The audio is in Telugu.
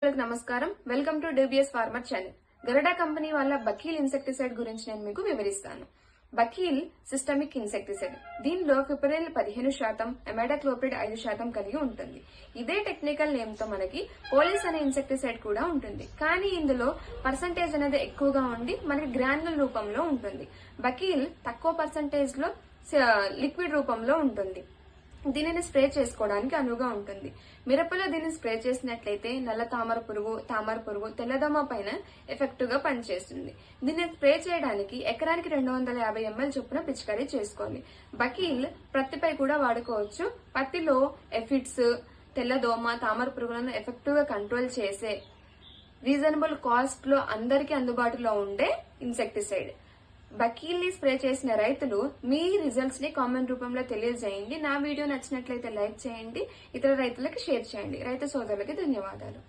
నమస్కారం, welcome to DBS farmer channel. Garuda company వాళ్ళ బకీల్ ఇన్సెక్టిసైడ్ గురించి నేను మీకు వివరిస్తాను. బకీల్ సిస్టమిక్ ఇన్సెక్టిసైడ్. దీనిలో ఫిప్రిల్ 15%, ఎమాడాక్లోప్రిడ్ 5% కలిగి ఉంటుంది. ఇదే టెక్నికల్ నేమ్ తో మనకి పోలీస్ అనే ఇన్సెక్టిసైడ్ కూడా ఉంటుంది. కానీ ఇందులో పర్సంటేజ్ అనేది ఎక్కువగా ఉండి మనకి గ్రాన్యుల్ రూపంలో ఉంటుంది. బకీల్ తక్కువ పర్సంటేజ్ లో లిక్విడ్ రూపంలో ఉంటుంది. దీనిని స్ప్రే చేసుకోవడానికి అనువుగా ఉంటుంది. మిరపలో దీన్ని స్ప్రే చేసినట్లయితే నల్ల తామర పురుగు, తెల్లదోమ పైన ఎఫెక్టివ్ గా పనిచేస్తుంది. దీన్ని స్ప్రే చేయడానికి ఎకరానికి 250 ml చొప్పున పిచికారీ చేసుకోవాలి. బకీల్ పత్తిపై కూడా వాడుకోవచ్చు. పత్తిలో ఎఫిడ్స్, తెల్లదోమ, తామర పురుగులను ఎఫెక్టివ్ గా కంట్రోల్ చేసే రీజనబుల్ కాస్ట్ లో అందరికీ అందుబాటులో ఉండే ఇన్సెక్టిసైడ్. బకీల్ ని స్ప్రే చేసిన రైతులు మీ రిజల్ట్స్ ని కామెంట్ రూపంలో తెలియజేయండి. నా వీడియో నచ్చినట్లయితే లైక్ చేయండి, ఇతర రైతులకి షేర్ చేయండి. రైతు సోదరులకి ధన్యవాదాలు.